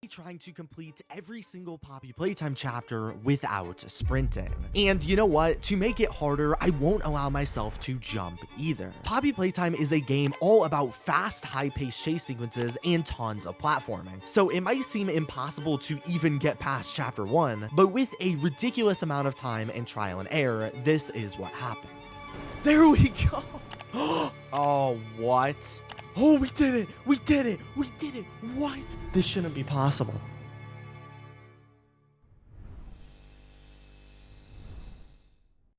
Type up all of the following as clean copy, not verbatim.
trying to complete every single Poppy Playtime chapter without sprinting. And you know what? To make it harder, I won't allow myself to jump either. Poppy Playtime is a game all about fast, high-paced chase sequences and tons of platforming. So it might seem impossible to even get past chapter 1, but with a ridiculous amount of time and trial and error, this is what happened. There we go. Oh, what? Oh, we did it! We did it! We did it! What? This shouldn't be possible.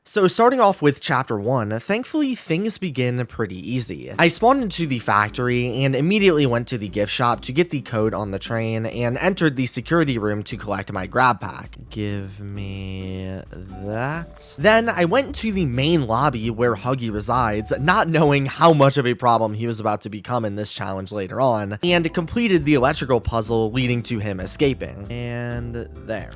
So starting off with chapter 1, thankfully things begin pretty easy. I spawned into the factory and immediately went to the gift shop to get the code on the train and entered the security room to collect my grab pack. Give me that. Then I went to the main lobby where Huggy resides, not knowing how much of a problem he was about to become in this challenge later on, and completed the electrical puzzle leading to him escaping. And there.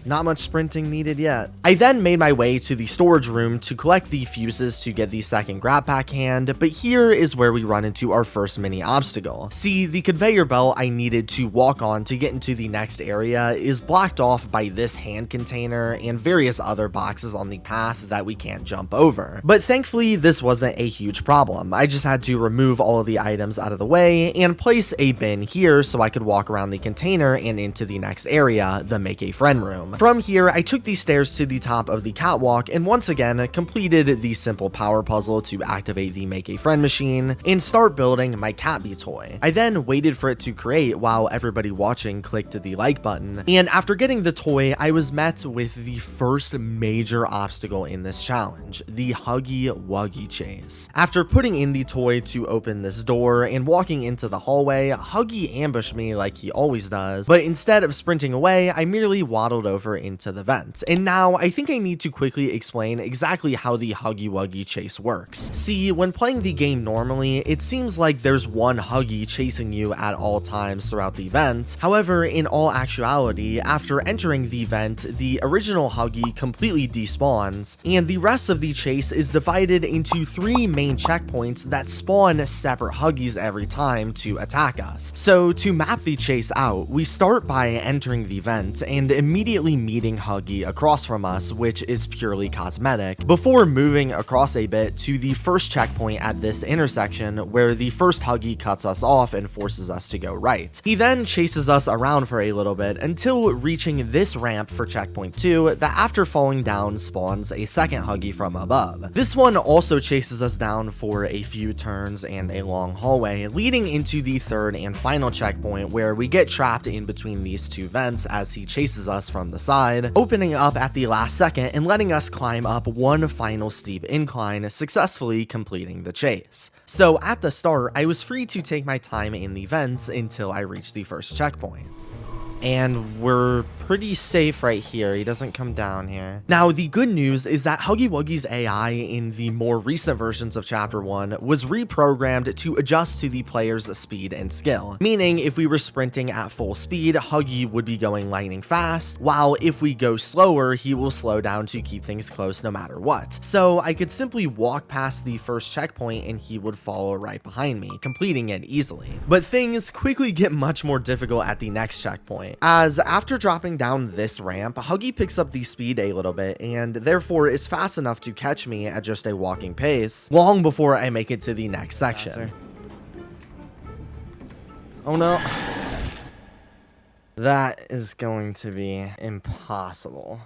Not much sprinting needed yet. I then made my way to the storage room to collect the fuses to get the second grab pack hand, but here is where we run into our first mini obstacle. See, the conveyor belt I needed to walk on to get into the next area is blocked off by this hand container and various other boxes on the path that we can't jump over. But thankfully, this wasn't a huge problem. I just had to remove all of the items out of the way and place a bin here so I could walk around the container and into the next area, the Make a Friend room. From here, I took the stairs to the top of the catwalk and once again completed the simple power puzzle to activate the Make a Friend machine and start building my Catbee toy. I then waited for it to create while everybody watching clicked the like button, and after getting the toy, I was met with the first major obstacle in this challenge, the Huggy Wuggy chase. After putting in the toy to open this door and walking into the hallway, Huggy ambushed me like he always does, but instead of sprinting away, I merely waddled over into the vent. And now I think I need to quickly explain exactly how the Huggy Wuggy chase works. See, when playing the game normally, it seems like there's one Huggy chasing you at all times throughout the vent. However, in all actuality, after entering the vent, the original Huggy completely despawns, and the rest of the chase is divided into 3 main checkpoints that spawn separate Huggies every time to attack us. So to map the chase out, we start by entering the vent and immediately meeting Huggy across from us, which is purely cosmetic, before moving across a bit to the first checkpoint at this intersection where the first Huggy cuts us off and forces us to go right. He then chases us around for a little bit until reaching this ramp for checkpoint 2 that after falling down spawns a second Huggy from above. This one also chases us down for a few turns and a long hallway, leading into the third and final checkpoint where we get trapped in between these 2 vents as he chases us from the side, opening up at the last second and letting us climb up one final steep incline, successfully completing the chase. So at the start, I was free to take my time in the vents until I reached the first checkpoint. And we're pretty safe right here. He doesn't come down here. Now, the good news is that Huggy Wuggy's AI in the more recent versions of Chapter 1 was reprogrammed to adjust to the player's speed and skill. Meaning, if we were sprinting at full speed, Huggy would be going lightning fast, while if we go slower, he will slow down to keep things close no matter what. So I could simply walk past the first checkpoint and he would follow right behind me, completing it easily. But things quickly get much more difficult at the next checkpoint, as after dropping down this ramp, Huggy picks up the speed a little bit and therefore is fast enough to catch me at just a walking pace, long before I make it to the next section. Oh no. That is going to be impossible.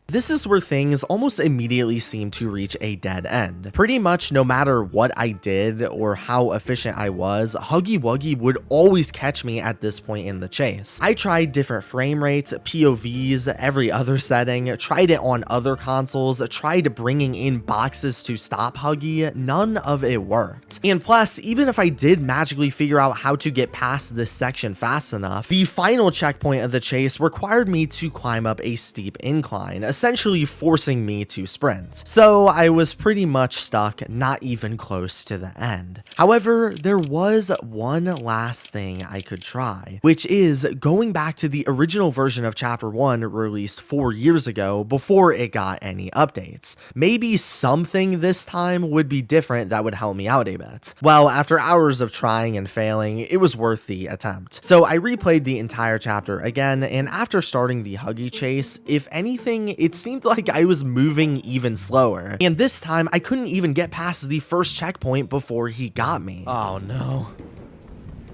This is where things almost immediately seem to reach a dead end. Pretty much no matter what I did or how efficient I was, Huggy Wuggy would always catch me at this point in the chase. I tried different frame rates, POVs, every other setting, tried it on other consoles, tried bringing in boxes to stop Huggy, none of it worked. And plus, even if I did magically figure out how to get past this section fast enough, the final checkpoint of the chase required me to climb up a steep incline, essentially forcing me to sprint. So I was pretty much stuck, not even close to the end. However, there was one last thing I could try, which is going back to the original version of Chapter 1 released 4 years ago before it got any updates. Maybe something this time would be different that would help me out a bit. Well, after hours of trying and failing, it was worth the attempt. So I replayed the entire chapter again, and after starting the Huggy chase, if anything, it seemed like I was moving even slower. And this time, I couldn't even get past the first checkpoint before he got me. Oh no.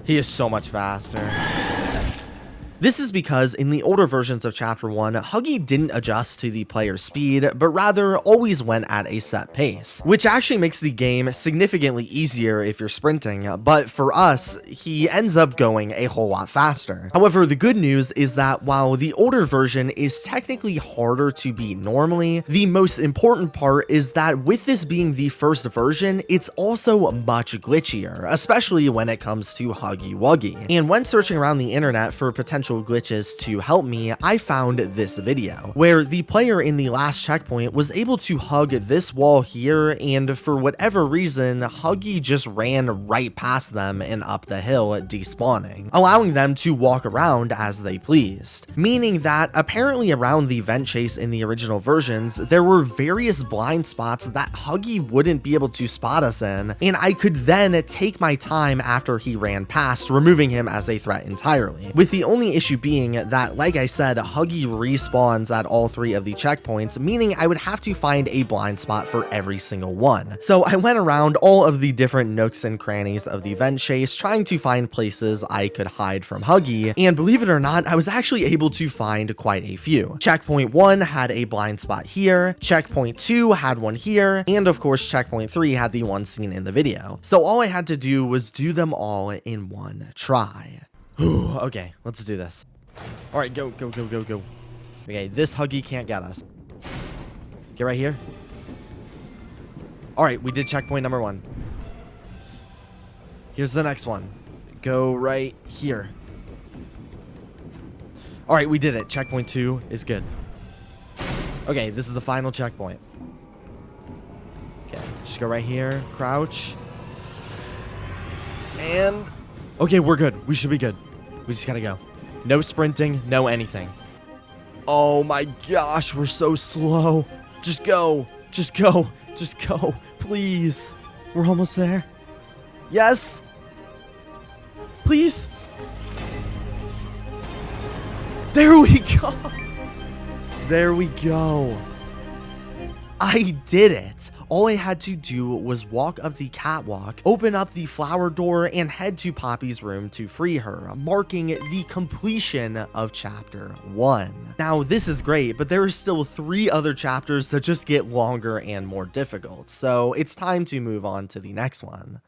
He is so much faster. This is because in the older versions of Chapter 1, Huggy didn't adjust to the player's speed, but rather always went at a set pace, which actually makes the game significantly easier if you're sprinting, but for us, he ends up going a whole lot faster. However, the good news is that while the older version is technically harder to beat normally, the most important part is that with this being the first version, it's also much glitchier, especially when it comes to Huggy Wuggy. And when searching around the internet for potential glitches to help me, I found this video where the player in the last checkpoint was able to hug this wall here, and for whatever reason, Huggy just ran right past them and up the hill, despawning, allowing them to walk around as they pleased. Meaning that apparently around the vent chase in the original versions, there were various blind spots that Huggy wouldn't be able to spot us in, and I could then take my time after he ran past, removing him as a threat entirely. With the only issue being that, like I said, Huggy respawns at all 3 of the checkpoints, meaning I would have to find a blind spot for every single one. So I went around all of the different nooks and crannies of the vent chase, trying to find places I could hide from Huggy, and believe it or not, I was actually able to find quite a few. Checkpoint 1 had a blind spot here, Checkpoint 2 had one here, and of course Checkpoint 3 had the one seen in the video. So all I had to do was do them all in one try. Okay, let's do this. All right, go, go, go, go, go. Okay, this Huggy can't get us. Get right here. All right, we did checkpoint number 1. Here's the next one. Go right here. All right, we did it. Checkpoint 2 is good. Okay, this is the final checkpoint. Okay, just go right here, crouch. And okay, we're good. We should be good. We just gotta go. No sprinting, no anything. Oh my gosh, we're so slow. Just go, just go, just go, please. We're almost there. Yes. Please. There we go. There we go. I did it. All I had to do was walk up the catwalk, open up the flower door, and head to Poppy's room to free her, marking the completion of Chapter 1. Now, this is great, but there are still 3 other chapters that just get longer and more difficult, so it's time to move on to the next one.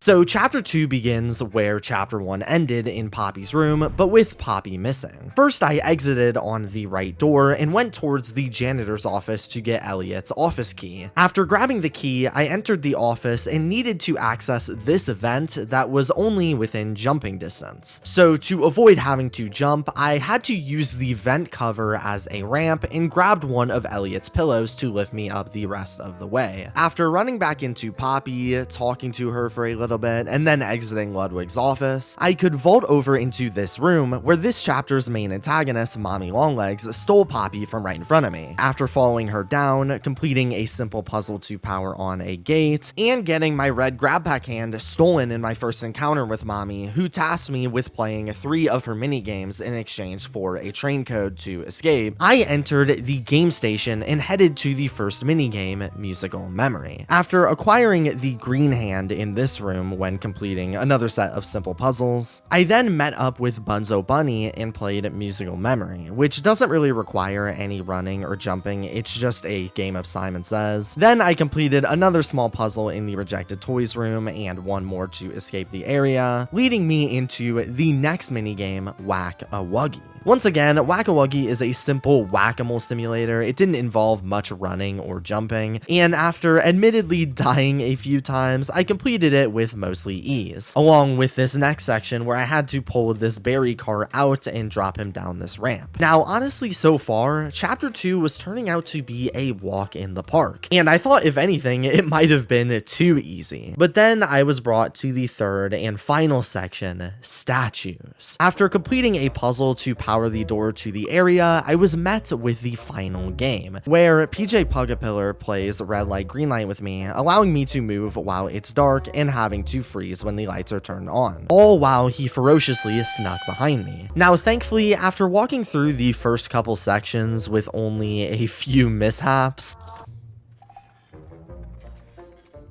So Chapter 2 begins where Chapter 1 ended in Poppy's room, but with Poppy missing. First, I exited on the right door and went towards the janitor's office to get Elliot's office key. After grabbing the key, I entered the office and needed to access this vent that was only within jumping distance. So to avoid having to jump, I had to use the vent cover as a ramp and grabbed one of Elliot's pillows to lift me up the rest of the way. After running back into Poppy, talking to her for a little bit, and then exiting Ludwig's office, I could vault over into this room where this chapter's main antagonist, Mommy Longlegs, stole Poppy from right in front of me. After following her down, completing a simple puzzle to power on a gate, and getting my red grab pack hand stolen in my first encounter with Mommy, who tasked me with playing 3 of her mini games in exchange for a train code to escape, I entered the game station and headed to the first minigame, Musical Memory. After acquiring the green hand in this room when completing another set of simple puzzles, I then met up with Bunzo Bunny and played Musical Memory, which doesn't really require any running or jumping, it's just a game of Simon Says. Then I completed another small puzzle in the Rejected Toys room and one more to escape the area, leading me into the next minigame, Whack a Wuggy. Once again, Whack-A-Wuggy is a simple whack-a-mole simulator. It didn't involve much running or jumping, and after admittedly dying a few times, I completed it with mostly ease, along with this next section where I had to pull this berry cart out and drop him down this ramp. Now, honestly, so far, Chapter 2 was turning out to be a walk in the park, and I thought if anything, it might have been too easy. But then I was brought to the third and final section, statues. After completing a puzzle to power the door to the area, I was met with the final game, where PJ Pugapillar plays red light, green light with me, allowing me to move while it's dark and having to freeze when the lights are turned on, all while he ferociously snuck behind me. Now, thankfully, after walking through the first couple sections with only a few mishaps...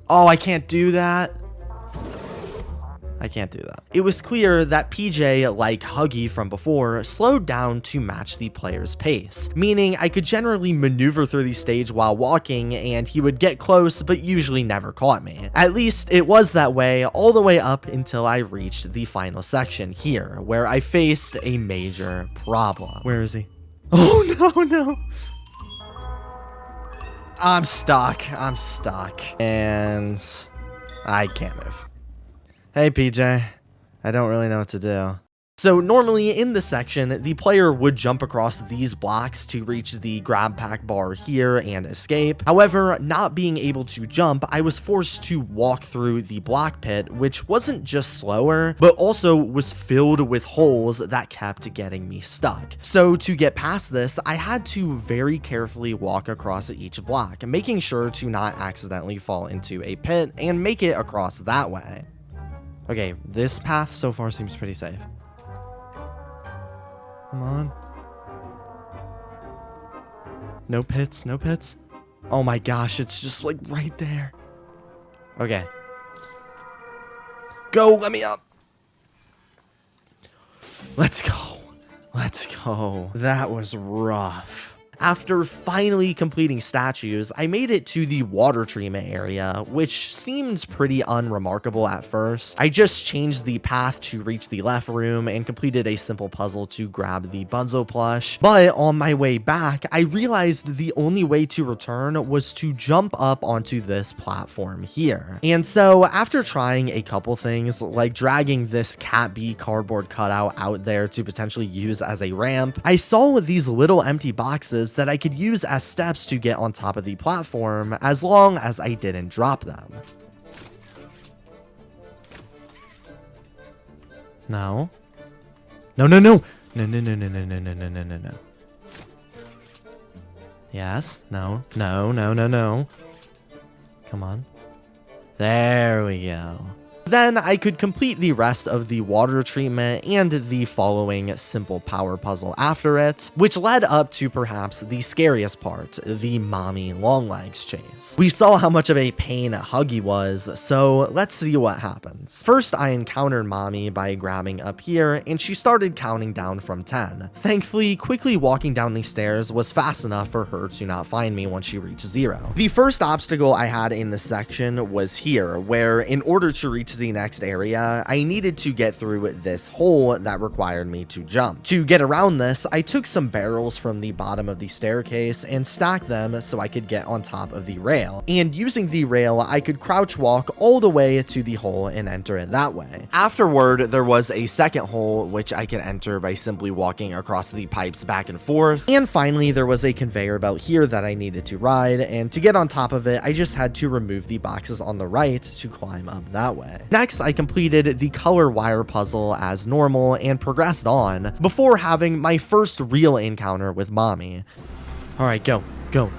Oh, I can't do that. I can't do that. It was clear that PJ, like Huggy from before, slowed down to match the player's pace, meaning I could generally maneuver through the stage while walking and he would get close but usually never caught me. At least it was that way all the way up until I reached the final section here, where I faced a major problem. Where is he? Oh no. I'm stuck, and I can't move. Hey PJ, I don't really know what to do. So normally in this section, the player would jump across these blocks to reach the grab pack bar here and escape. However, not being able to jump, I was forced to walk through the block pit, which wasn't just slower, but also was filled with holes that kept getting me stuck. So to get past this, I had to very carefully walk across each block, making sure to not accidentally fall into a pit and make it across that way. Okay, this path so far seems pretty safe. Come on. No pits, no pits. Oh my gosh, it's just like right there. Okay. Go, let me up. Let's go. Let's go. That was rough. After finally completing statues, I made it to the water treatment area, which seemed pretty unremarkable at first. I just changed the path to reach the left room and completed a simple puzzle to grab the Bunzo plush. But on my way back, I realized the only way to return was to jump up onto this platform here. And so after trying a couple things, like dragging this Cat B cardboard cutout out there to potentially use as a ramp, I saw these little empty boxes that I could use as steps to get on top of the platform as long as I didn't drop them. No. No. Yes. No. Come on. There we go. Then I could complete the rest of the water treatment and the following simple power puzzle after it, which led up to perhaps the scariest part, the Mommy Longlegs chase. We saw how much of a pain Huggy was, so let's see what happens. First, I encountered Mommy by grabbing up here, and she started counting down from 10. Thankfully, quickly walking down the stairs was fast enough for her to not find me once she reached 0. The first obstacle I had in this section was here, where in order to reach the next area, I needed to get through this hole that required me to jump. To get around this, I took some barrels from the bottom of the staircase and stacked them so I could get on top of the rail. And using the rail, I could crouch walk all the way to the hole and enter it that way. Afterward, there was a second hole which I could enter by simply walking across the pipes back and forth. And finally, there was a conveyor belt here that I needed to ride, and to get on top of it, I just had to remove the boxes on the right to climb up that way. Next, I completed the color wire puzzle as normal and progressed on before having my first real encounter with Mommy. All right, go. Come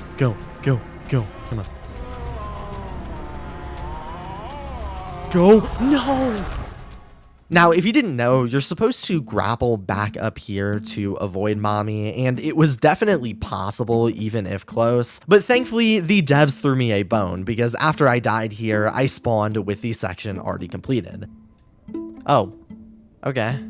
on. Go. No. Now, if you didn't know, you're supposed to grapple back up here to avoid Mommy, and it was definitely possible even if close, but thankfully the devs threw me a bone because after I died here, I spawned with the section already completed. Oh, okay.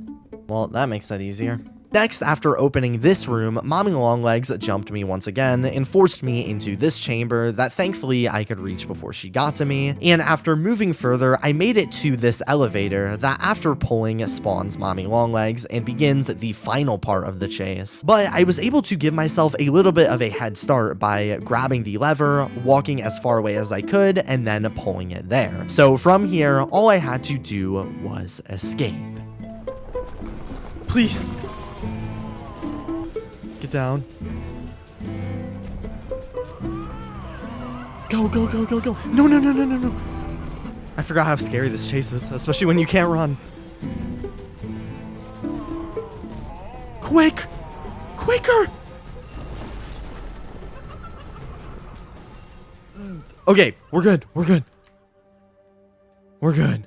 Well, that makes that easier. Next, after opening this room, Mommy Longlegs jumped me once again and forced me into this chamber that thankfully I could reach before she got to me, and after moving further, I made it to this elevator that after pulling spawns Mommy Longlegs and begins the final part of the chase. But I was able to give myself a little bit of a head start by grabbing the lever, walking as far away as I could, and then pulling it there. So from here, all I had to do was escape. Please. Get down. Go, go, go, go, go. No, no, no, no, no, no. I forgot how scary this chase is, especially when you can't run. Quick! Quicker! Okay, we're good. We're good. We're good.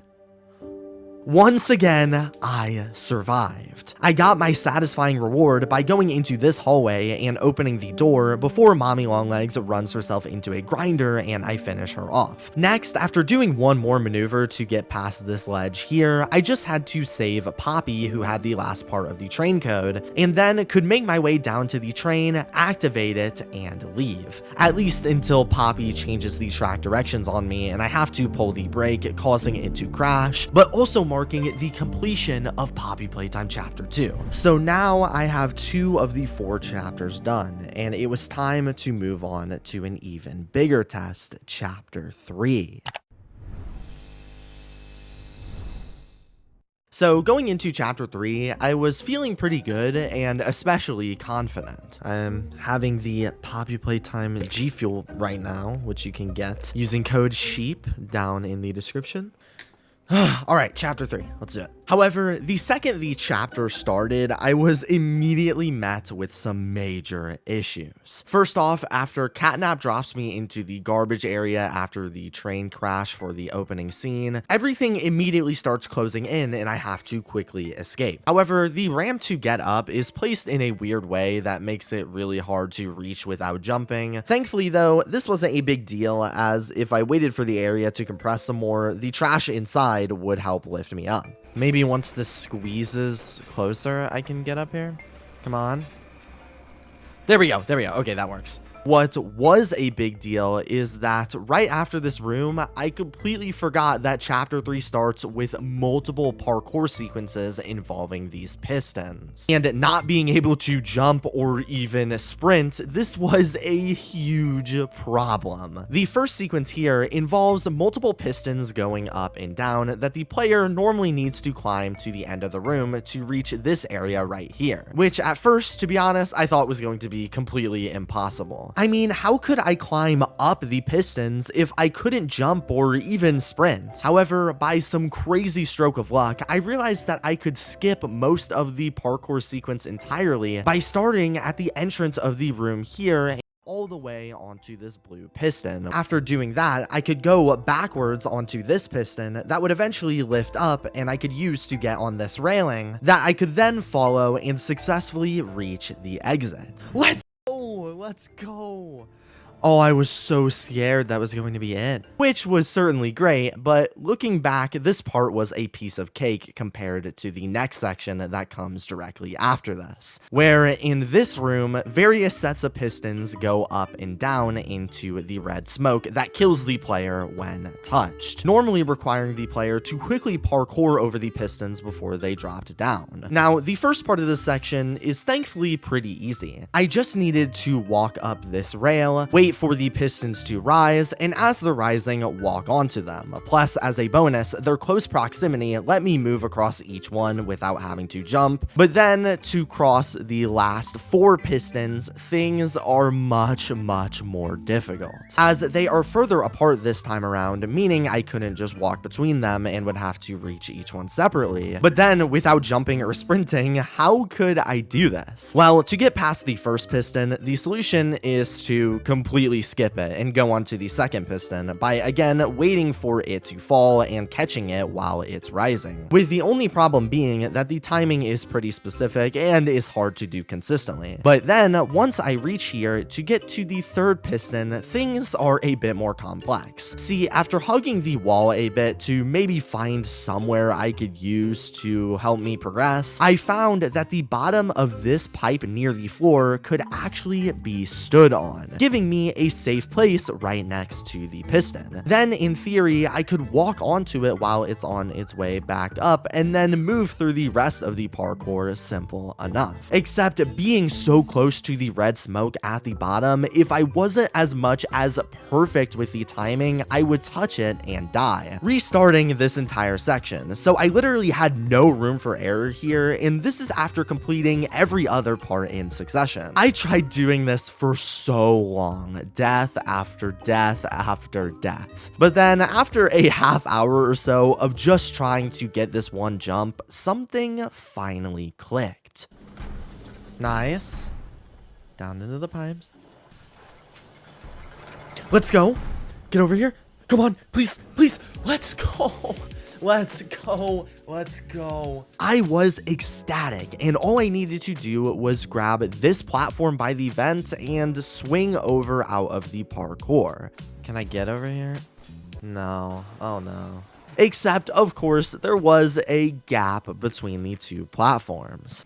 Once again, I survived. I got my satisfying reward by going into this hallway and opening the door before Mommy Longlegs runs herself into a grinder and I finish her off. Next, after doing one more maneuver to get past this ledge here, I just had to save Poppy, who had the last part of the train code, and then could make my way down to the train, activate it, and leave. At least until Poppy changes the track directions on me and I have to pull the brake, causing it to crash, but also marking the completion of Poppy Playtime Chapter 2. So now I have 2 of the 4 chapters done, and it was time to move on to an even bigger test, Chapter 3. So going into Chapter 3, I was feeling pretty good and especially confident. I'm having the Poppy Playtime G Fuel right now, which you can get using code SHEEP down in the description. Alright, Chapter 3, let's do it. However, the second the chapter started, I was immediately met with some major issues. First off, after Catnap drops me into the garbage area after the train crash for the opening scene, everything immediately starts closing in and I have to quickly escape. However, the ramp to get up is placed in a weird way that makes it really hard to reach without jumping. Thankfully though, this wasn't a big deal, as if I waited for the area to compress some more, the trash inside would help lift me up. Maybe once this squeezes closer, I can get up here. Come on. There we go. There we go. Okay, that works. What was a big deal is that right after this room, I completely forgot that Chapter 3 starts with multiple parkour sequences involving these pistons. And not being able to jump or even sprint, this was a huge problem. The first sequence here involves multiple pistons going up and down that the player normally needs to climb to the end of the room to reach this area right here, which at first, to be honest, I thought was going to be completely impossible. I mean, how could I climb up the pistons if I couldn't jump or even sprint? However, by some crazy stroke of luck, I realized that I could skip most of the parkour sequence entirely by starting at the entrance of the room here all the way onto this blue piston. After doing that, I could go backwards onto this piston that would eventually lift up and I could use to get on this railing that I could then follow and successfully reach the exit. Let's go. Oh, I was so scared that was going to be it, which was certainly great, but looking back, this part was a piece of cake compared to the next section that comes directly after this, where in this room, various sets of pistons go up and down into the red smoke that kills the player when touched, normally requiring the player to quickly parkour over the pistons before they dropped down. Now, the first part of this section is thankfully pretty easy. I just needed to walk up this rail, wait for the pistons to rise, and as they're rising, walk onto them. Plus, as a bonus, their close proximity let me move across each one without having to jump. But then, to cross the last 4 pistons, things are much more difficult, as they are further apart this time around, meaning I couldn't just walk between them and would have to reach each one separately. But then, without jumping or sprinting, how could I do this? Well, to get past the first piston, the solution is to completely completely skip it and go on to the second piston by again waiting for it to fall and catching it while it's rising, with the only problem being that the timing is pretty specific and is hard to do consistently. But then once I reach here to get to the third piston, things are a bit more complex. See, after hugging the wall a bit to maybe find somewhere I could use to help me progress, I found that the bottom of this pipe near the floor could actually be stood on, giving me a safe place right next to the piston. Then in theory, I could walk onto it while it's on its way back up and then move through the rest of the parkour simple enough. Except being so close to the red smoke at the bottom, if I wasn't as much as perfect with the timing, I would touch it and die, restarting this entire section. So I literally had no room for error here, and this is after completing every other part in succession. I tried doing this for so long, death after death after death. But then after a half hour or so of just trying to get this one jump, something finally clicked. Nice. Down into the pipes. Let's go. Get over here. Come on, please, please. Let's go. Let's go. Let's go. I was ecstatic, and all I needed to do was grab this platform by the vent and swing over out of the parkour. Can I get over here? No. Oh no. Except, of course, there was a gap between the two platforms.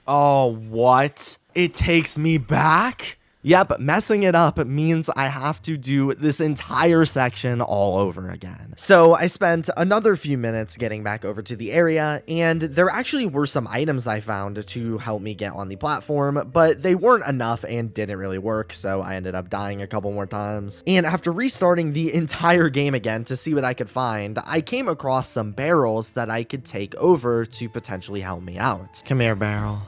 Oh, what? It takes me back? Yep, messing it up means I have to do this entire section all over again. So I spent another few minutes getting back over to the area, and there actually were some items I found to help me get on the platform, but they weren't enough and didn't really work, so I ended up dying a couple more times. And after restarting the entire game again to see what I could find, I came across some barrels that I could take over to potentially help me out. Come here, barrel.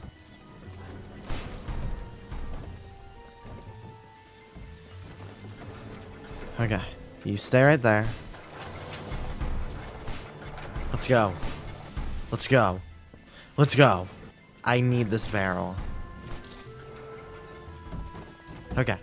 Okay, you stay right there. Let's go. Let's go. Let's go. I need this barrel. Okay.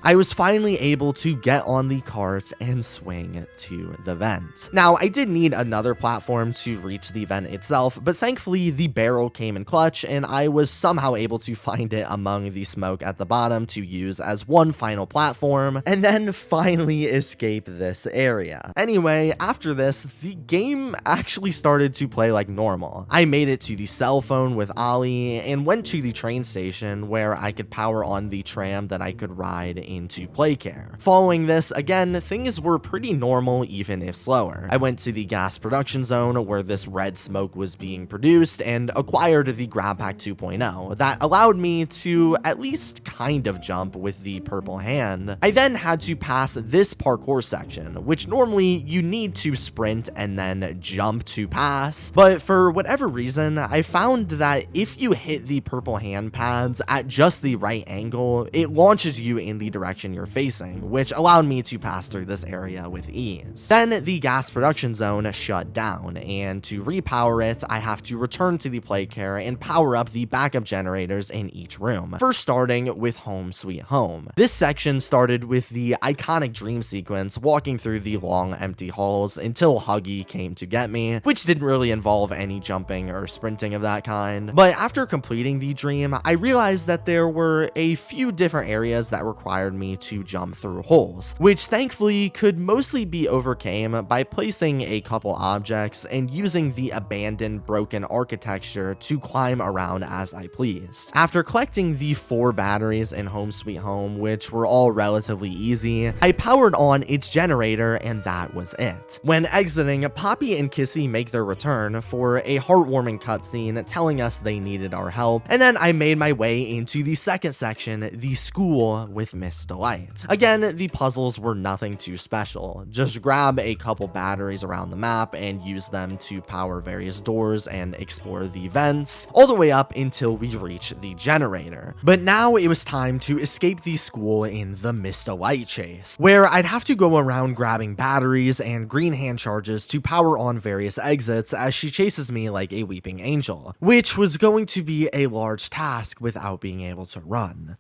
I was finally able to get on the cart and swing to the vent. Now, I did need another platform to reach the vent itself, but thankfully the barrel came in clutch and I was somehow able to find it among the smoke at the bottom to use as one final platform, and then finally escape this area. Anyway, after this, the game actually started to play like normal. I made it to the cell phone with Ollie and went to the train station where I could power on the tram that I could ride into Playcare. Following this, again, things were pretty normal even if slower. I went to the gas production zone where this red smoke was being produced and acquired the Grab Pack 2.0 that allowed me to at least kind of jump with the purple hand. I then had to pass this parkour section, which normally you need to sprint and then jump to pass, but for whatever reason, I found that if you hit the purple hand pads at just the right angle, it launches you in the direction you're facing, which allowed me to pass through this area with ease. Then the gas production zone shut down, and to repower it, I have to return to the Playcare and power up the backup generators in each room, first starting with Home Sweet Home. This section started with the iconic dream sequence, walking through the long empty halls until Huggy came to get me, which didn't really involve any jumping or sprinting of that kind. But after completing the dream, I realized that there were a few different areas that required me to jump through holes, which thankfully could mostly be overcame by placing a couple objects and using the abandoned broken architecture to climb around as I pleased. After collecting the 4 batteries in Home Sweet Home, which were all relatively easy, I powered on its generator and that was it. When exiting, Poppy and Kissy make their return for a heartwarming cutscene telling us they needed our help, and then I made my way into the second section, the school with Miss Miss Delight. Again, the puzzles were nothing too special. Just grab a couple batteries around the map and use them to power various doors and explore the vents, all the way up until we reach the generator. But now it was time to escape the school in the Miss Delight chase, where I'd have to go around grabbing batteries and green hand charges to power on various exits as she chases me like a weeping angel, which was going to be a large task without being able to run.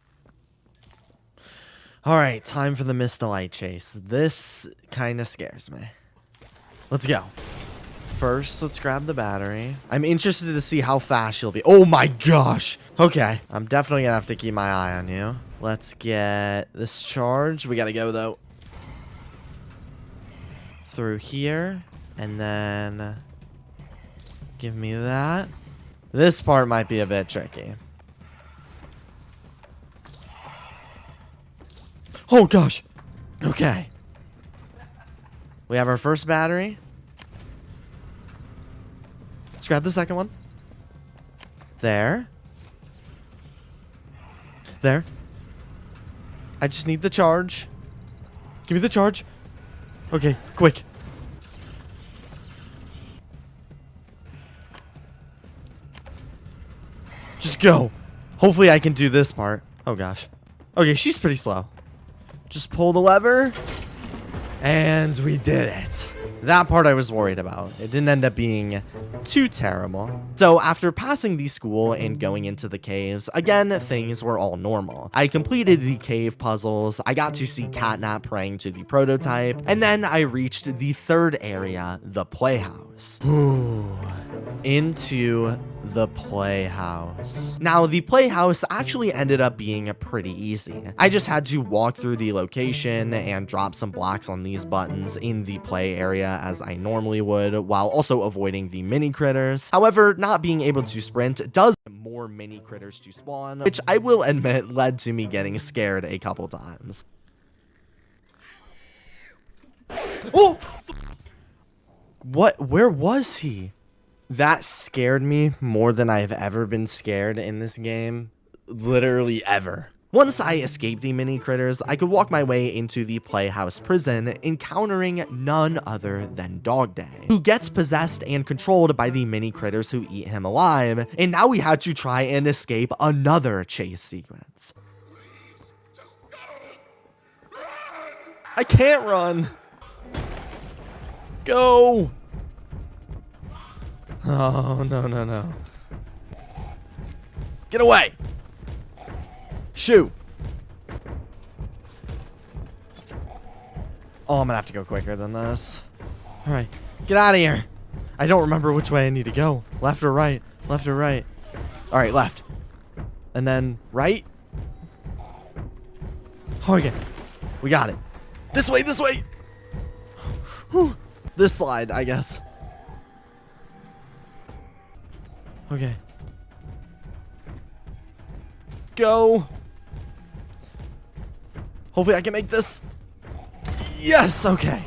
Alright, time for the Miss Delight chase. This kinda scares me. Let's go. First, let's grab the battery. I'm interested to see how fast she'll be. Oh my gosh! Okay, I'm definitely gonna have to keep my eye on you. Let's get this charge. We gotta go though. Through here, and then give me that. This part might be a bit tricky. Oh gosh. Okay. We have our first battery. Let's grab the second one. There. There. I just need the charge. Give me the charge. Okay, quick. Just go. Hopefully I can do this part. Oh gosh. Okay, she's pretty slow. Just pull the lever. And we did it. That part I was worried about. It didn't end up being too terrible. So after passing the school and going into the caves, again, things were all normal. I completed the cave puzzles, I got to see Catnap praying to the prototype, and then I reached the third area, the playhouse. Into the playhouse. Now, the playhouse actually ended up being pretty easy. I just had to walk through the location and drop some blocks on these buttons in the play area as I normally would, while also avoiding the mini critters. However, not being able to sprint does more mini critters to spawn, which I will admit led to me getting scared a couple times. Oh! What? Where was he? That scared me more than I've ever been scared in this game. Literally ever. Once I escaped the mini critters, I could walk my way into the Playhouse prison, encountering none other than Dog Day, who gets possessed and controlled by the mini critters who eat him alive, and now we had to try and escape another chase sequence. I can't run! Go! Oh, no, no, no. Get away! Shoot! Oh, I'm gonna have to go quicker than this. Alright, get out of here! I don't remember which way I need to go. Left or right? Left or right? Alright, left. And then right? Oh, okay. We got it. This way, this way! Whew. This slide, I guess. Okay. Go! Hopefully I can make this. Yes, okay.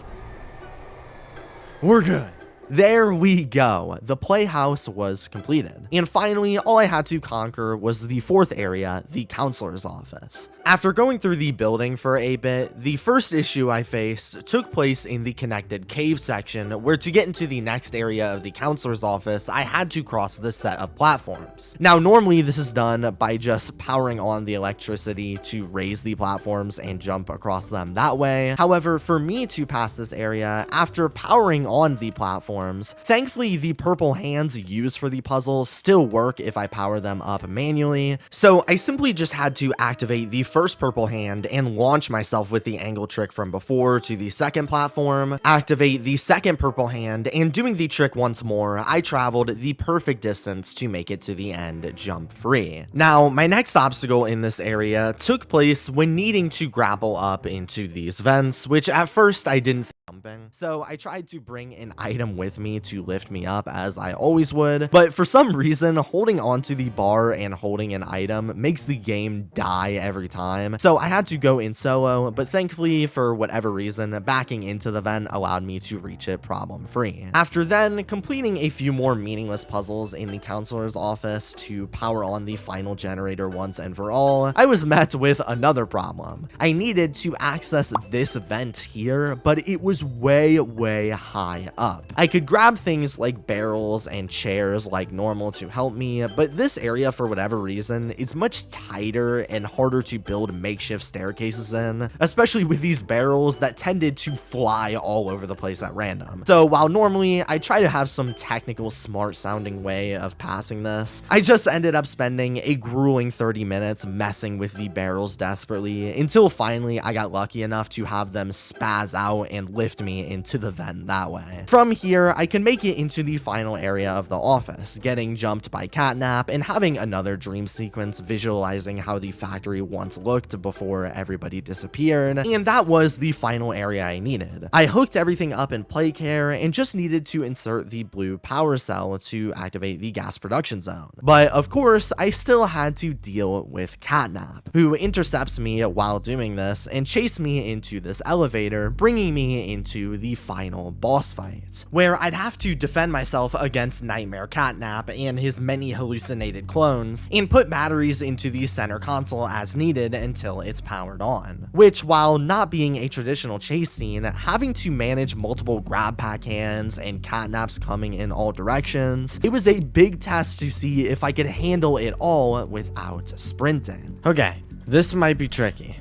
We're good. There we go. The playhouse was completed. And finally, all I had to conquer was the fourth area, the counselor's office. After going through the building for a bit, the first issue I faced took place in the connected cave section, where to get into the next area of the counselor's office, I had to cross this set of platforms. Now, normally this is done by just powering on the electricity to raise the platforms and jump across them that way. However, for me to pass this area, after powering on the platforms, thankfully the purple hands used for the puzzle still work if I power them up manually, so I simply just had to activate the first purple hand and launch myself with the angle trick from before to the second platform, activate the second purple hand, and doing the trick once more, I traveled the perfect distance to make it to the end jump free. Now, my next obstacle in this area took place when needing to grapple up into these vents, which at first I didn't think jumping, so I tried to bring an item with with me to lift me up as I always would, but for some reason, holding onto the bar and holding an item makes the game die every time. So I had to go in solo, but thankfully, for whatever reason, backing into the vent allowed me to reach it problem-free. After then, completing a few more meaningless puzzles in the counselor's office to power on the final generator once and for all, I was met with another problem. I needed to access this vent here, but it was way high up. I could grab things like barrels and chairs like normal to help me, but this area, for whatever reason, is much tighter and harder to build makeshift staircases in, especially with these barrels that tended to fly all over the place at random. So while normally I try to have some technical smart sounding way of passing this, I just ended up spending a grueling 30 minutes messing with the barrels desperately until finally I got lucky enough to have them spaz out and lift me into the vent that way. From here, I can make it into the final area of the office, getting jumped by Catnap and having another dream sequence visualizing how the factory once looked before everybody disappeared, and that was the final area I needed. I hooked everything up in play care and just needed to insert the blue power cell to activate the gas production zone. But of course, I still had to deal with Catnap, who intercepts me while doing this and chased me into this elevator, bringing me into the final boss fight, where I'd have to defend myself against Nightmare Catnap and his many hallucinated clones, and put batteries into the center console as needed until it's powered on. Which, while not being a traditional chase scene, having to manage multiple grab pack hands and Catnaps coming in all directions, it was a big test to see if I could handle it all without sprinting. Okay, this might be tricky.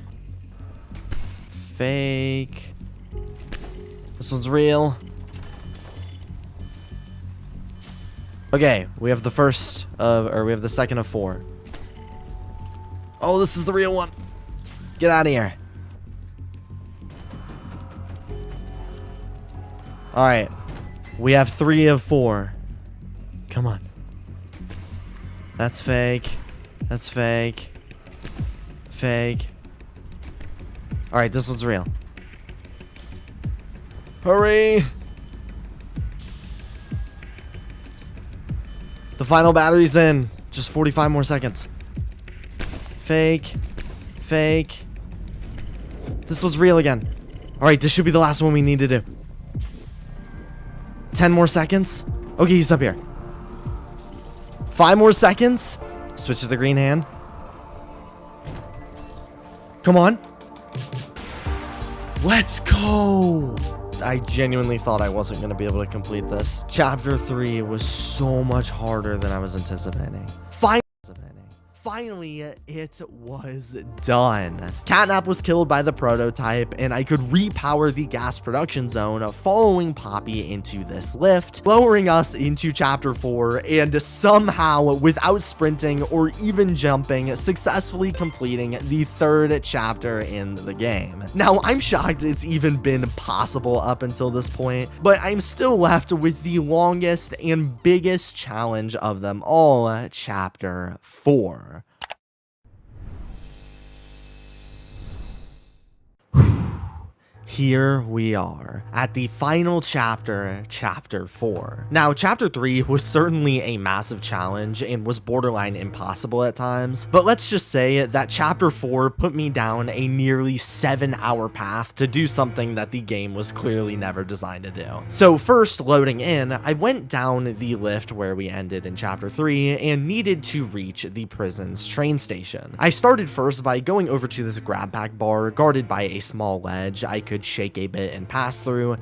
Fake. This one's real. Okay, we have the first of, or we have the second of 4. Oh, this is the real one. Get out of here. Alright. We have 3 of 4. Come on. That's fake. That's fake. Fake. Alright, this one's real. Hurry! The final battery's in. Just 45 more seconds. Fake. Fake. This was real again. Alright, this should be the last one we need to do. 10 more seconds. Okay, he's up here. 5 more seconds. Switch to the green hand. Come on. Let's go. I genuinely thought I wasn't going to be able to complete this. Chapter 3 was so much harder than I was anticipating. Finally, it was done. Catnap was killed by the prototype, and I could repower the gas production zone, following Poppy into this lift, lowering us into Chapter 4, and somehow, without sprinting or even jumping, successfully completing the 3rd chapter in the game. Now, I'm shocked it's even been possible up until this point, but I'm still left with the longest and biggest challenge of them all, Chapter 4. Here we are at the final chapter, Chapter 4. Now, Chapter 3 was certainly a massive challenge and was borderline impossible at times, but let's just say that Chapter 4 put me down a nearly 7-hour path to do something that the game was clearly never designed to do. So first, loading in, I went down the lift where we ended in Chapter 3 and needed to reach the prison's train station. I started first by going over to this grab pack bar guarded by a small ledge I could shake a bit and pass through.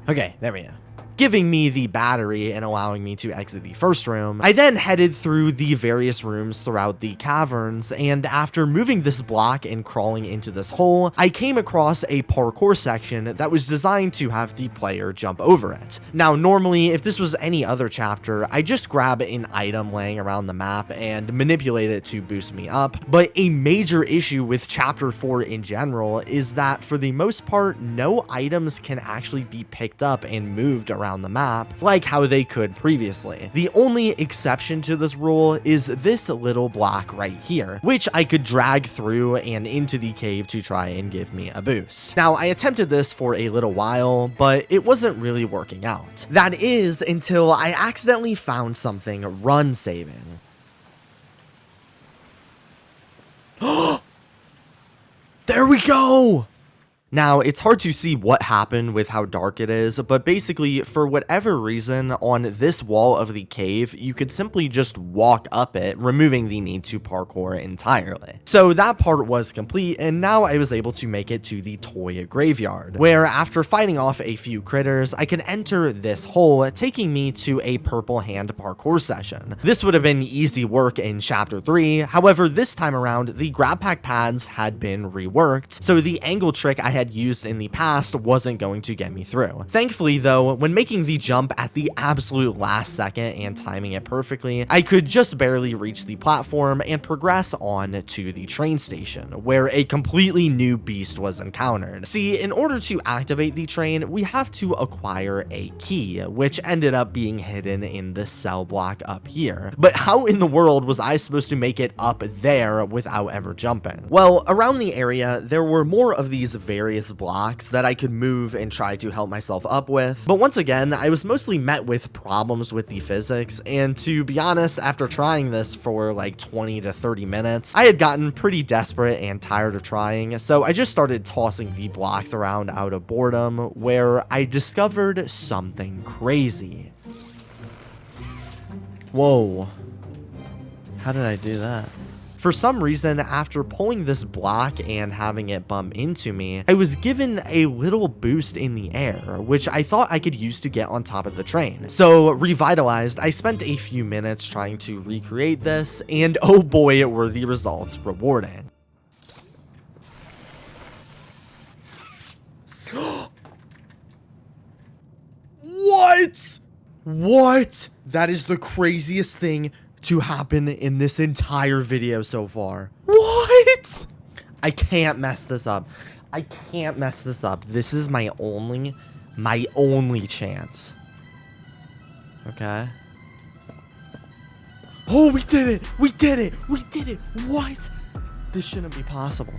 Okay, there we go. Giving me the battery and allowing me to exit the first room. I then headed through the various rooms throughout the caverns, and after moving this block and crawling into this hole, I came across a parkour section that was designed to have the player jump over it. Now, normally, if this was any other chapter, I just grab an item laying around the map and manipulate it to boost me up, but a major issue with Chapter 4 in general is that, for the most part, no items can actually be picked up and moved around around the map like how they could previously. The only exception to this rule is this little block right here, which I could drag through and into the cave to try and give me a boost. Now, I attempted this for a little while, but it wasn't really working out. That is until I accidentally found something run saving. There we go! Now, it's hard to see what happened with how dark it is, but basically, for whatever reason, on this wall of the cave, you could simply just walk up it, removing the need to parkour entirely. So that part was complete, and now I was able to make it to the toy graveyard, where after fighting off a few critters, I could enter this hole, taking me to a purple hand parkour session. This would have been easy work in Chapter 3, however, this time around, the grab pack pads had been reworked, so the angle trick I had used in the past wasn't going to get me through. Thankfully though, when making the jump at the absolute last second and timing it perfectly, I could just barely reach the platform and progress on to the train station, where a completely new beast was encountered. See, in order to activate the train, we have to acquire a key, which ended up being hidden in this cell block up here. But how in the world was I supposed to make it up there without ever jumping? Well, around the area, there were more of these various blocks that I could move and try to help myself up with, but once again, I was mostly met with problems with the physics, and to be honest, after trying this for like 20 to 30 minutes, I had gotten pretty desperate and tired of trying, so I just started tossing the blocks around out of boredom, where I discovered something crazy. Whoa. How did I do that? For some reason, after pulling this block and having it bump into me, I was given a little boost in the air, which I thought I could use to get on top of the train. So, revitalized, I spent a few minutes trying to recreate this, and oh boy, were the results rewarding. What? What? That is the craziest thing to happen in this entire video so far. What? I can't mess this up. I can't mess this up. This is my only chance. Okay. Oh, we did it. We did it. We did it. What? This shouldn't be possible.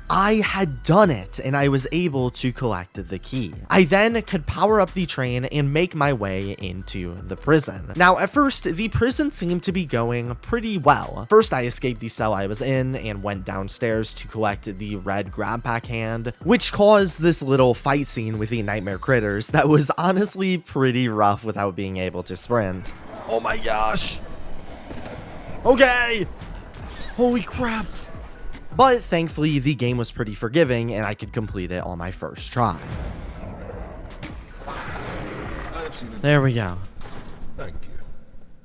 I had done it, and I was able to collect the key. I then could power up the train and make my way into the prison. Now, at first, the prison seemed to be going pretty well. First, I escaped the cell I was in and went downstairs to collect the red grab pack hand, which caused this little fight scene with the nightmare critters that was honestly pretty rough without being able to sprint. Oh my gosh. Okay. Holy crap. But thankfully, the game was pretty forgiving and I could complete it on my first try. There we go. Thank you.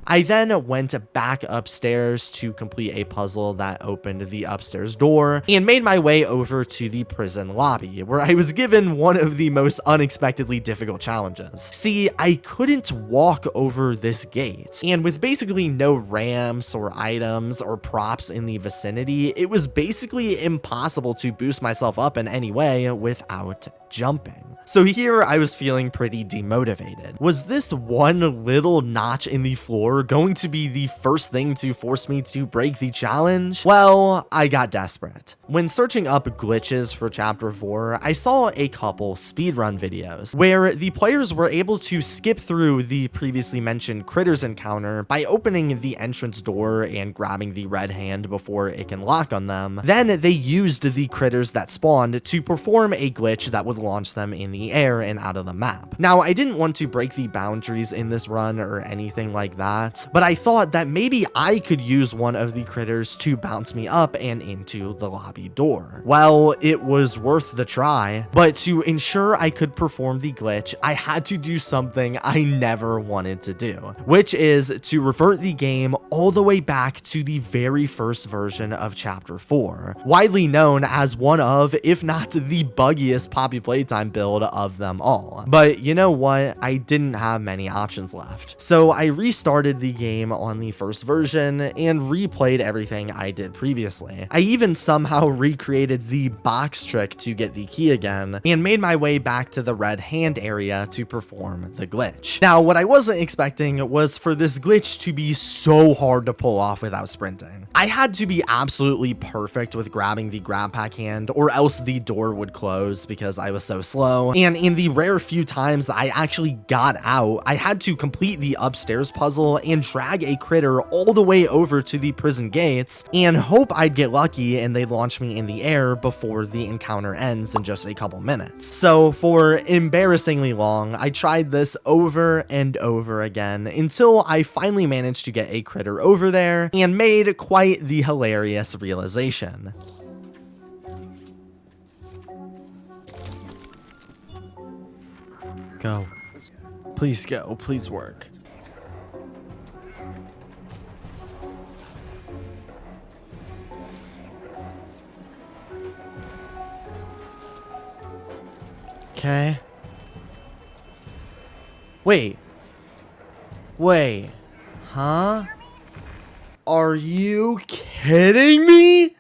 I then went back upstairs to complete a puzzle that opened the upstairs door and made my way over to the prison lobby, where I was given one of the most unexpectedly difficult challenges. See, I couldn't walk over this gate, and with basically no ramps or items or props in the vicinity, it was basically impossible to boost myself up in any way without jumping. So here I was feeling pretty demotivated. Was this one little notch in the floor going to be the first thing to force me to break the challenge? Well, I got desperate. When searching up glitches for Chapter 4, I saw a couple speedrun videos where the players were able to skip through the previously mentioned critters encounter by opening the entrance door and grabbing the red hand before it can lock on them. Then they used the critters that spawned to perform a glitch that would launch them in the air and out of the map. Now, I didn't want to break the boundaries in this run or anything like that, but I thought that maybe I could use one of the critters to bounce me up and into the lobby door. Well, it was worth the try, but to ensure I could perform the glitch, I had to do something I never wanted to do, which is to revert the game all the way back to the very first version of Chapter 4, widely known as one of, if not the buggiest Poppy Playtime build of them all. But you know what? I didn't have many options left. So I restarted restarted the game on the first version and replayed everything I did previously. I even somehow recreated the box trick to get the key again and made my way back to the red hand area to perform the glitch. Now, what I wasn't expecting was for this glitch to be so hard to pull off without sprinting. I had to be absolutely perfect with grabbing the grab pack hand or else the door would close because I was so slow. And in the rare few times I actually got out, I had to complete the upstairs puzzle and drag a critter all the way over to the prison gates and hope I'd get lucky and they'd launch me in the air before the encounter ends in just a couple minutes. So for embarrassingly long, I tried this over and over again until I finally managed to get a critter over there and made quite the hilarious realization. Go. Please go. Please work. Okay. Wait. Huh? Are you kidding me?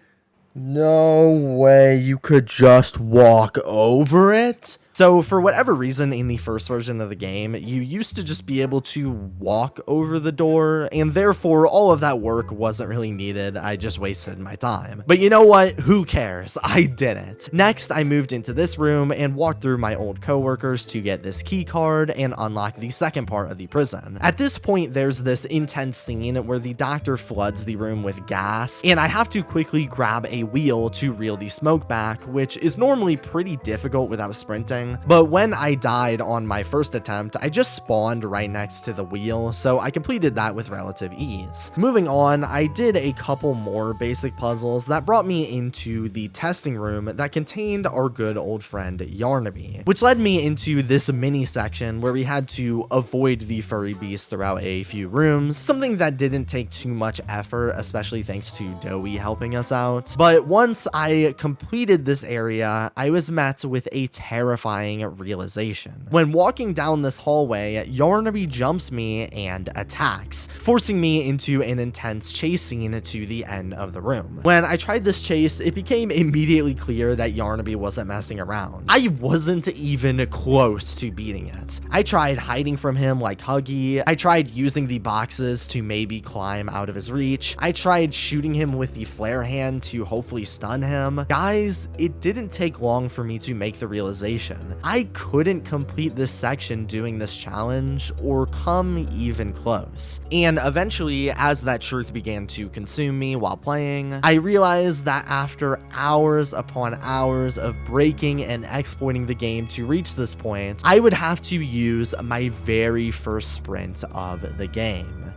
No way you could just walk over it? So for whatever reason in the first version of the game, you used to just be able to walk over the door, and therefore all of that work wasn't really needed. I just wasted my time. But you know what? Who cares? I did it. Next, I moved into this room and walked through my old coworkers to get this key card and unlock the second part of the prison. At this point, there's this intense scene where the doctor floods the room with gas, and I have to quickly grab a wheel to reel the smoke back, which is normally pretty difficult without sprinting. But when I died on my first attempt, I just spawned right next to the wheel, so I completed that with relative ease. Moving on, I did a couple more basic puzzles that brought me into the testing room that contained our good old friend Yarnaby, which led me into this mini section where we had to avoid the furry beast throughout a few rooms, something that didn't take too much effort, especially thanks to Dowie helping us out. But once I completed this area, I was met with a terrifying realization. When walking down this hallway, Yarnaby jumps me and attacks, forcing me into an intense chase scene to the end of the room. When I tried this chase, it became immediately clear that Yarnaby wasn't messing around. I wasn't even close to beating it. I tried hiding from him like Huggy. I tried using the boxes to maybe climb out of his reach. I tried shooting him with the flare hand to hopefully stun him. Guys, it didn't take long for me to make the realization. I couldn't complete this section doing this challenge or come even close. And eventually, as that truth began to consume me while playing, I realized that after hours upon hours of breaking and exploiting the game to reach this point, I would have to use my very first sprint of the game.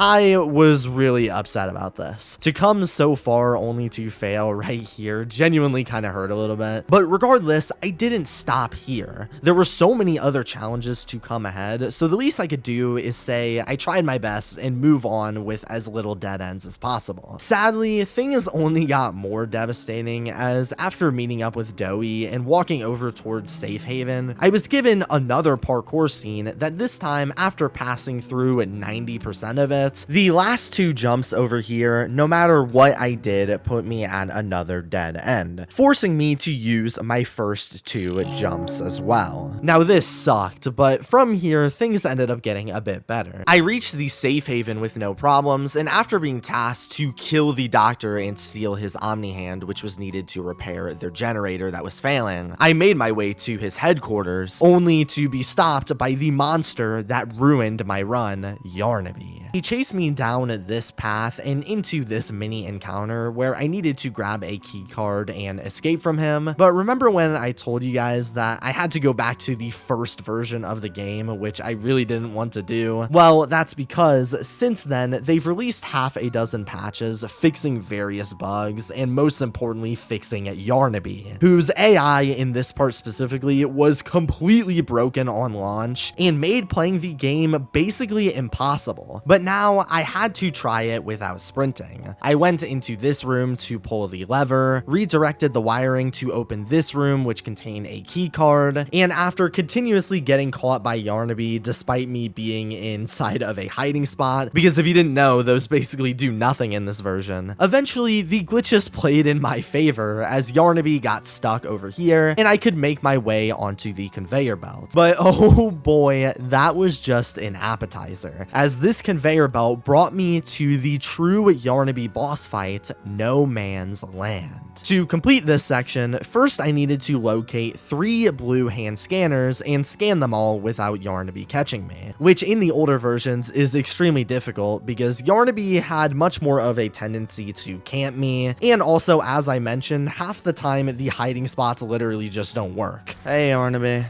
I was really upset about this. To come so far only to fail right here genuinely kind of hurt a little bit. But regardless, I didn't stop here. There were so many other challenges to come ahead, so the least I could do is say I tried my best and move on with as little dead ends as possible. Sadly, things only got more devastating as after meeting up with Dowie and walking over towards Safe Haven, I was given another parkour scene that this time, after passing through 90% of it, the last two jumps over here, no matter what I did, put me at another dead end, forcing me to use my first two jumps as well. Now this sucked, but from here, things ended up getting a bit better. I reached the Safe Haven with no problems, and after being tasked to kill the doctor and steal his Omni Hand, which was needed to repair their generator that was failing, I made my way to his headquarters, only to be stopped by the monster that ruined my run, Yarnaby. He chased me down this path and into this mini encounter where I needed to grab a key card and escape from him. But remember when I told you guys that I had to go back to the first version of the game, which I really didn't want to do? Well, that's because since then, they've released half a dozen patches fixing various bugs and most importantly, fixing Yarnaby, whose AI in this part specifically was completely broken on launch and made playing the game basically impossible. But now Now, I had to try it without sprinting. I went into this room to pull the lever, redirected the wiring to open this room which contained a key card, and after continuously getting caught by Yarnaby despite me being inside of a hiding spot, because if you didn't know, those basically do nothing in this version, eventually the glitches played in my favor as Yarnaby got stuck over here and I could make my way onto the conveyor belt. But oh boy, that was just an appetizer, as this conveyor belt brought me to the true Yarnaby boss fight, No Man's Land. To complete this section, first I needed to locate 3 blue hand scanners and scan them all without Yarnaby catching me, which in the older versions is extremely difficult because Yarnaby had much more of a tendency to camp me, and also, as I mentioned, half the time the hiding spots literally just don't work. Hey Yarnaby.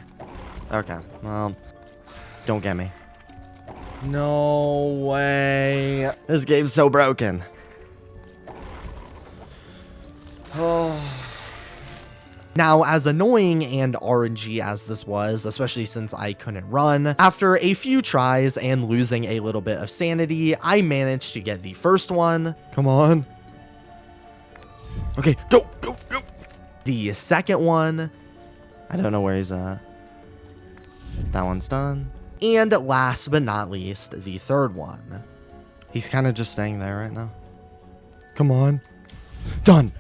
Okay, well, don't get me. No way. This game's so broken. Oh. Now, as annoying and RNG as this was, especially since I couldn't run, after a few tries and losing a little bit of sanity, I managed to get the first one. Come on. Okay, go, go, go. The second one, I don't know where he's at. That one's done. And last but not least, the third one. He's kind of just staying there right now. Come on. Done.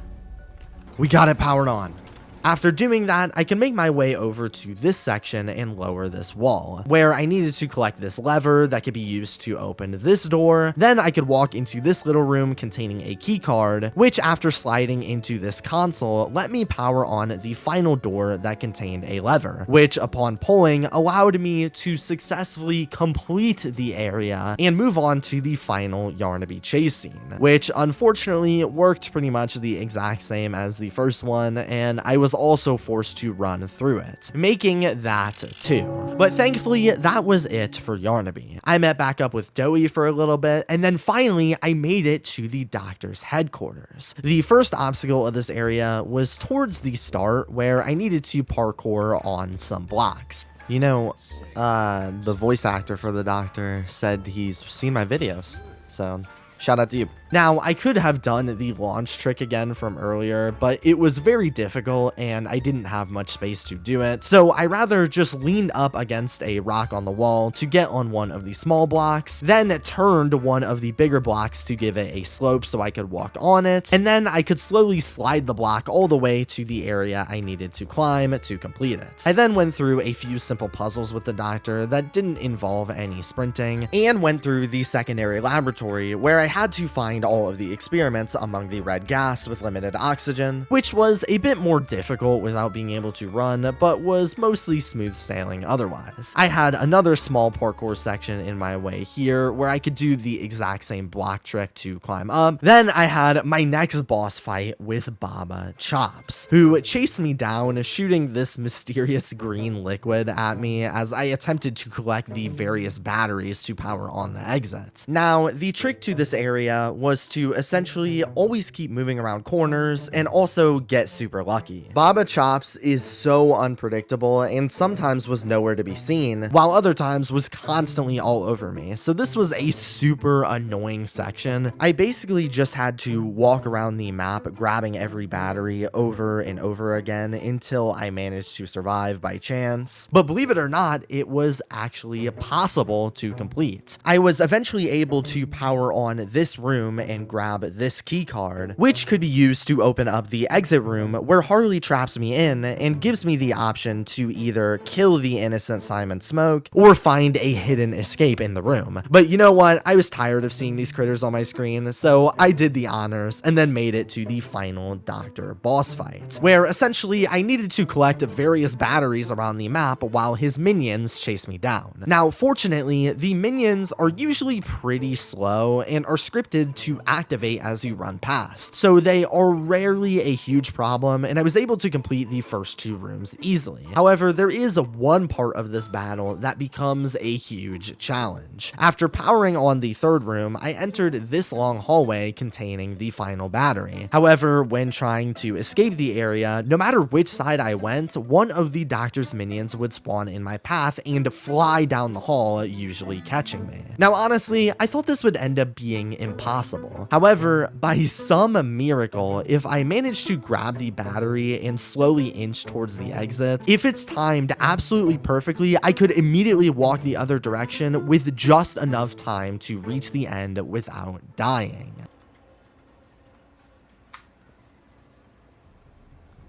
We got it powered on. After doing that, I can make my way over to this section and lower this wall, where I needed to collect this lever that could be used to open this door. Then I could walk into this little room containing a key card, which after sliding into this console, let me power on the final door that contained a lever, which upon pulling allowed me to successfully complete the area and move on to the final Yarnaby chase scene, which unfortunately worked pretty much the exact same as the first one, and I was also forced to run through it, making that 2. But thankfully, that was it for Yarnaby. I met back up with Doughy for a little bit, and then finally, I made it to the doctor's headquarters. The first obstacle of this area was towards the start, where I needed to parkour on some blocks. You know, the voice actor for the doctor said he's seen my videos, so shout out to you. Now, I could have done the launch trick again from earlier, but it was very difficult and I didn't have much space to do it, so I rather just leaned up against a rock on the wall to get on one of the small blocks, then turned one of the bigger blocks to give it a slope so I could walk on it, and then I could slowly slide the block all the way to the area I needed to climb to complete it. I then went through a few simple puzzles with the doctor that didn't involve any sprinting, and went through the secondary laboratory where I had to find all of the experiments among the red gas with limited oxygen, which was a bit more difficult without being able to run, but was mostly smooth sailing otherwise. I had another small parkour section in my way here where I could do the exact same block trick to climb up. Then I had my next boss fight with Baba Chops, who chased me down, shooting this mysterious green liquid at me as I attempted to collect the various batteries to power on the exit. Now, the trick to this area was to essentially always keep moving around corners and also get super lucky. Baba Chops is so unpredictable and sometimes was nowhere to be seen, while other times was constantly all over me, so this was a super annoying section. I basically just had to walk around the map grabbing every battery over and over again until I managed to survive by chance, but believe it or not, it was actually possible to complete. I was eventually able to power on this room and grab this key card, which could be used to open up the exit room where Harley traps me in and gives me the option to either kill the innocent Simon Smoke or find a hidden escape in the room. But you know what? I was tired of seeing these critters on my screen, so I did the honors and then made it to the final Doctor boss fight, where essentially I needed to collect various batteries around the map while his minions chase me down. Now, fortunately, the minions are usually pretty slow and are scripted to to activate as you run past, so they are rarely a huge problem, and I was able to complete the first 2 rooms easily. However, there is one part of this battle that becomes a huge challenge. After powering on the 3rd room, I entered this long hallway containing the final battery. However, when trying to escape the area, no matter which side I went, one of the doctor's minions would spawn in my path and fly down the hall, usually catching me. Now, honestly, I thought this would end up being impossible. However, by some miracle, if I managed to grab the battery and slowly inch towards the exit, if it's timed absolutely perfectly, I could immediately walk the other direction with just enough time to reach the end without dying.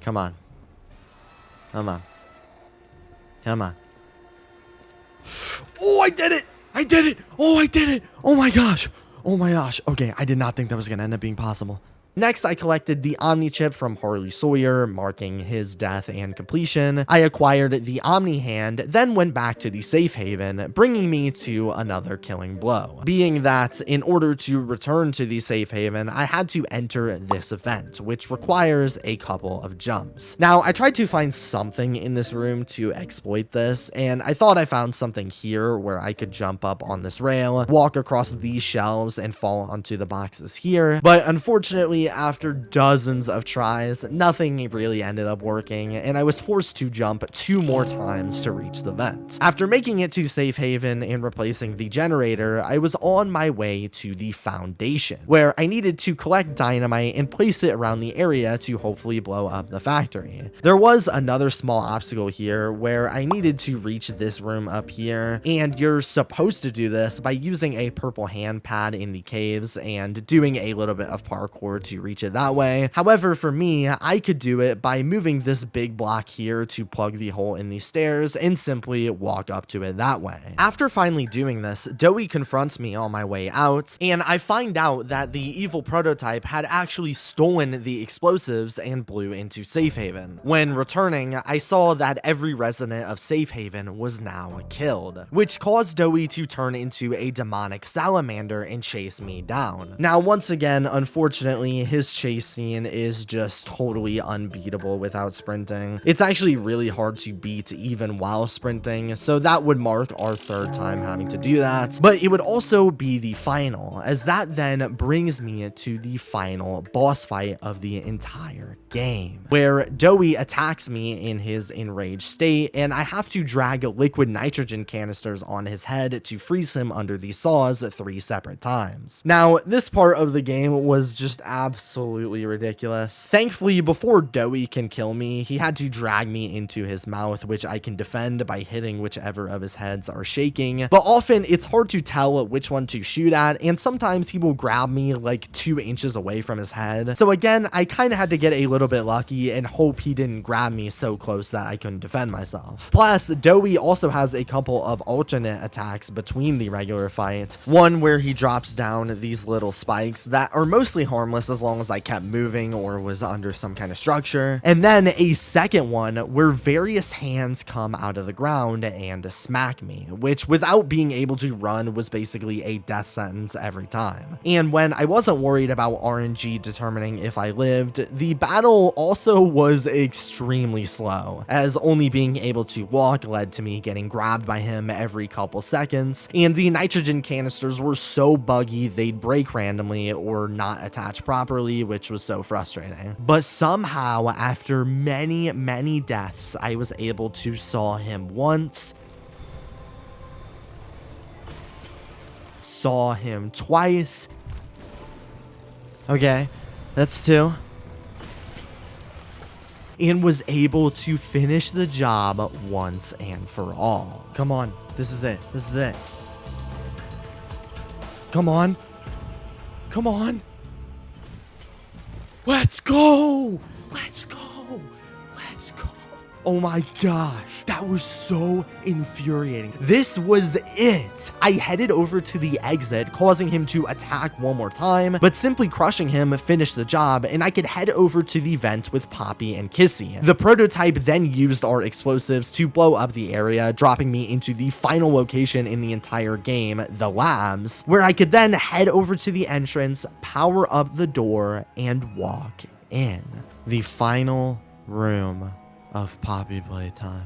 Come on. Come on. Come on. Oh, I did it! I did it! Oh, I did it! Oh my gosh! Oh my gosh. Okay, I did not think that was gonna end up being possible. Next, I collected the Omni chip from Harley Sawyer, marking his death and completion. I acquired the Omni hand, then went back to the safe haven, bringing me to another killing blow. Being that, in order to return to the safe haven, I had to enter this event, which requires a couple of jumps. Now, I tried to find something in this room to exploit this, and I thought I found something here where I could jump up on this rail, walk across these shelves, and fall onto the boxes here, but unfortunately, after dozens of tries, nothing really ended up working, and I was forced to jump 2 more times to reach the vent. After making it to safe haven and replacing the generator, I was on my way to the foundation, where I needed to collect dynamite and place it around the area to hopefully blow up the factory. There was another small obstacle here where I needed to reach this room up here, and you're supposed to do this by using a purple hand pad in the caves and doing a little bit of parkour to reach it that way. However, for me, I could do it by moving this big block here to plug the hole in the stairs and simply walk up to it that way. After finally doing this, Doughy confronts me on my way out, and I find out that the evil prototype had actually stolen the explosives and blew into Safe Haven. When returning, I saw that every resident of Safe Haven was now killed, which caused Doughy to turn into a demonic salamander and chase me down. Now, once again, unfortunately, his chase scene is just totally unbeatable without sprinting. It's actually really hard to beat even while sprinting, so that would mark our 3rd time having to do that, but it would also be the final, as that then brings me to the final boss fight of the entire game, where Doughy attacks me in his enraged state, and I have to drag liquid nitrogen canisters on his head to freeze him under the saws 3 separate times. Now, this part of the game was just absolutely ridiculous. Thankfully, before Doughy can kill me, he had to drag me into his mouth, which I can defend by hitting whichever of his heads are shaking, but often it's hard to tell which one to shoot at, and sometimes he will grab me like 2 inches away from his head. So again, I kind of had to get a little bit lucky and hope he didn't grab me so close that I couldn't defend myself. Plus, Doughy also has a couple of alternate attacks between the regular fight. One where he drops down these little spikes that are mostly harmless as long as I kept moving or was under some kind of structure. And then a second one where various hands come out of the ground and smack me, which without being able to run was basically a death sentence every time. And when I wasn't worried about RNG determining if I lived, the battle also was extremely slow, as only being able to walk led to me getting grabbed by him every couple seconds, and the nitrogen canisters were so buggy they'd break randomly or not attach properly, which was so frustrating. But somehow, after many deaths, I was able to saw him once, saw him twice. Okay, that's 2. And was able to finish the job once and for all. Come on, this is it. This is it. Come on. Come on. Let's go. Let's go. Let's go. Oh my gosh, that was so infuriating. This was it. I headed over to the exit, causing him to attack one more time, but simply crushing him finished the job, and I could head over to the vent with Poppy and Kissy. The prototype then used our explosives to blow up the area, dropping me into the final location in the entire game, the labs, where I could then head over to the entrance, power up the door, and walk in. The final room of Poppy Playtime.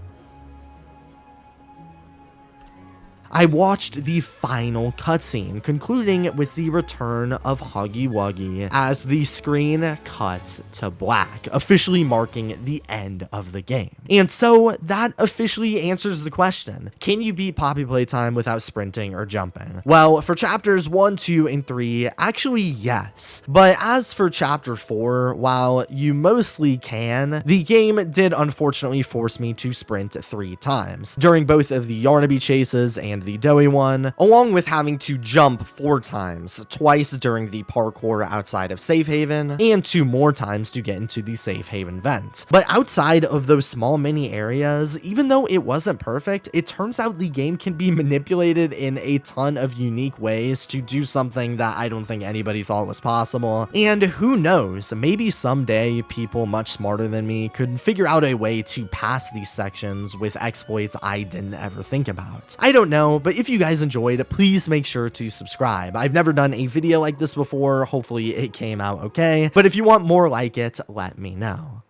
I watched the final cutscene, concluding with the return of Huggy Wuggy as the screen cuts to black, officially marking the end of the game. And so that officially answers the question: can you beat Poppy Playtime without sprinting or jumping? Well, for chapters 1, 2, and 3, actually yes. But as for chapter 4, while you mostly can, the game did unfortunately force me to sprint 3 times, during both of the Yarnaby chases and the Doughy one, along with having to jump 4 times, twice during the parkour outside of Safe Haven, and 2 more times to get into the Safe Haven vent. But outside of those small mini areas, even though it wasn't perfect, it turns out the game can be manipulated in a ton of unique ways to do something that I don't think anybody thought was possible. And who knows, maybe someday people much smarter than me could figure out a way to pass these sections with exploits I didn't ever think about. I don't know, but if you guys enjoyed, please make sure to subscribe. I've never done a video like this before. Hopefully it came out okay. But if you want more like it, let me know.